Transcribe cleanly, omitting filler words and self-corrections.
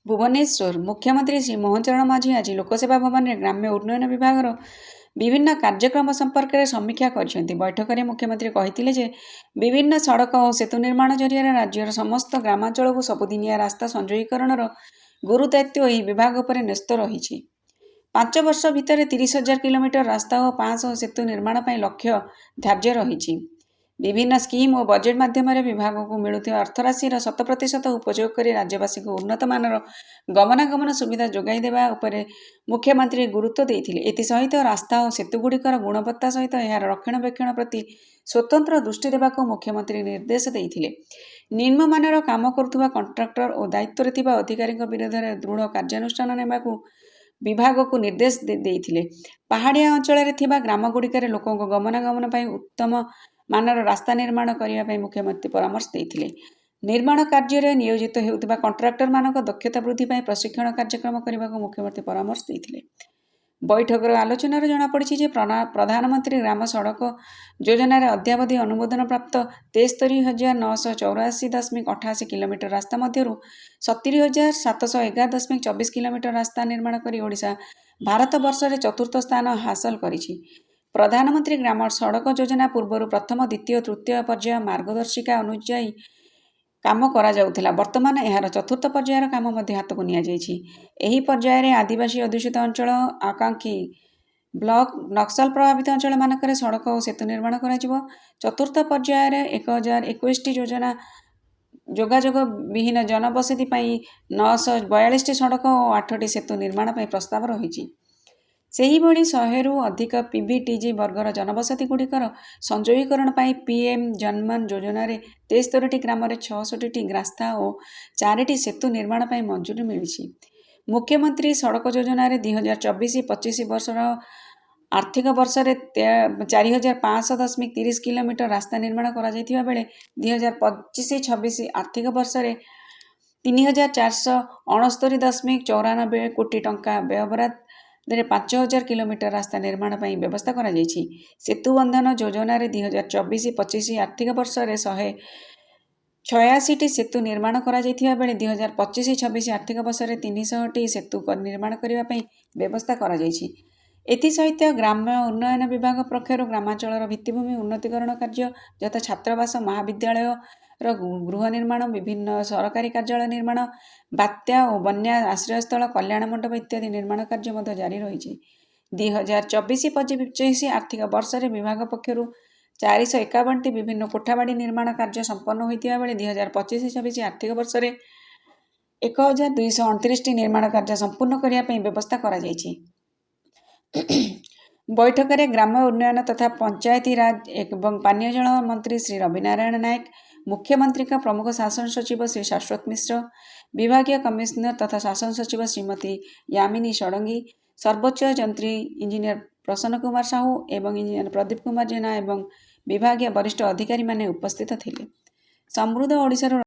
भुवनेश्वर मुख्यमंत्री श्री मोहन चरण माझी आज लोकसेवा भवन में ग्राम्य उन्नयन विभाग विभिन्न कार्यक्रम संपर्क में समीक्षा कर बैठक में मुख्यमंत्री कहते विभिन्न सड़क और सेतु निर्माण जरिया राज्यर समस्त ग्रामांचल को सबुदिनिया रास्ता संयोगीकरण गुरु दायित्व यह विभाग पर न्यस्त रही 5 वर्ष भितर 30,000 किलोमीटर रास्ता और 500 सेतु निर्माण पर लक्ष्य धार्य रही विभिन्न स्कीम और बजेट माध्यम विभाग को मिलुवा अर्थराशि 100% उपयोग कर राज्यवासी को उन्नत मानर गमनागमन सुविधा जोगाई देवा उपरे मुख्यमंत्री गुरुत्व देते। एसहित रास्ता और सेतुगुड़िकर गुणवत्ता सहित यार रक्षणाबेक्षण प्रति स्वतंत्र दृष्टि देवाक मुख्यमंत्री निर्देश देते। निम्नमानर काम करुवा कंट्राक्टर और दायित्व अधिकारी विरोध में दृढ़ कार्यानुष्ठान नेबाक विभाग को निर्देश देते। पहाड़िया अंचल ग्रामगुड़िकर लोकों गमनागमन पर उत्तम मानर रास्ता निर्माण करने मुख्यमंत्री परामर्श देते। निर्माण कार्य नियोजित होता कंट्राक्टर मानक दक्षता वृद्धि प्रशिक्षण कार्यक्रम करने को मुख्यमंत्री परामर्श देते। बैठक आलोचनार जमापड़ी प्रधानमंत्री ग्राम सड़क योजन अद्यावधि अनुमोदन प्राप्त 73,984.88 किलोमीटर रास्ता मध्य 70,711.24 किलोमीटर रास्ता निर्माण कर ओडिशा भारत वर्ष में चतुर्थ स्थान हासिल करिछि। प्रधानमंत्री ग्राम सड़क योजना पूर्व प्रथम द्वितीय तृतीय पर्याय मार्गदर्शिका अनुଯାयी काम करा जाउथिला। वर्तमान यार चतुर्थ पर्यायर काम हाथ को नि पर्यायर आदिवासी अध्युषित अंचल आकांक्षी ब्लॉक नक्सल प्रभावित अंचल मानक सड़क और सेतु निर्माण करा जिवो। चतुर्थ पर्यायर 1021 योजना जोगाजोग विहीन जनबसति 942 सड़क और 8टी सेतु निर्माण प्रस्ताव रही। सेही भली 100 रु अधिक पीवीटीजी वर्गर जनबसति गुड़िकर संयोगीकरण पीएम जनमन योजना 73टी ग्राम 66टी रास्ता और 4टी सेतु निर्माण मंजूरी मिली। मुख्यमंत्री सड़क योजना 2024-25 वर्षर आर्थिक वर्ष में 4,500.30 किलोमीटर रास्ता निर्माण करा बेले 2025-26 आर्थिक वर्ष में 3,469.94 कोटी टंका व्ययबराद 5,000 किलोमीटर रास्ता निर्माण व्यवस्था करा जायछि। सेतु बंधन योजना 2024-25 आर्थिक वर्ष में 186टी सेतु निर्माण करा बेले 2025-26 आर्थिक वर्ष में 300टी सेतु निर्माण करने व्यवस्था करा जायछि। एसहित ग्राम्य उन्नयन विभाग पक्षर ग्रामांचल भित्तिभूमि उन्नतीकरण कार्य यथा छात्रावास महाविद्यालय गृह निर्माण विभिन्न सरकारी कार्यालय निर्माण बात्या और बन्या आश्रयस्थल कल्याण मंडप इत्यादि निर्माण कार्य जारी रही। 2024-25 आर्थिक वर्ष में विभाग पक्षर 451टी विभिन्न कोठाबाड़ी निर्माण कार्य संपन्न होता बेले 2025-26 आर्थिक वर्ष में 1,229टी निर्माण कार्य संपूर्ण करने व्यवस्था करा जायछि। बैठक में ग्राम्य उन्नयन तथा पंचायती राज एवं पानीय जल मंत्री श्री रविनारायण नायक, मुख्यमंत्री का प्रमुख शासन सचिव श्री शाश्वत मिश्र, विभागीय कमिश्नर तथा शासन सचिव श्रीमती यामिनी षडंगी, सर्वोच्च यंत्री इंजीनियर प्रसन्न कुमार साहू एवं इंजीनियर प्रदीप कुमार जेना एवं विभागीय वरिष्ठ अधिकारी माने उपस्थित थिले। समृद्ध ओडिशार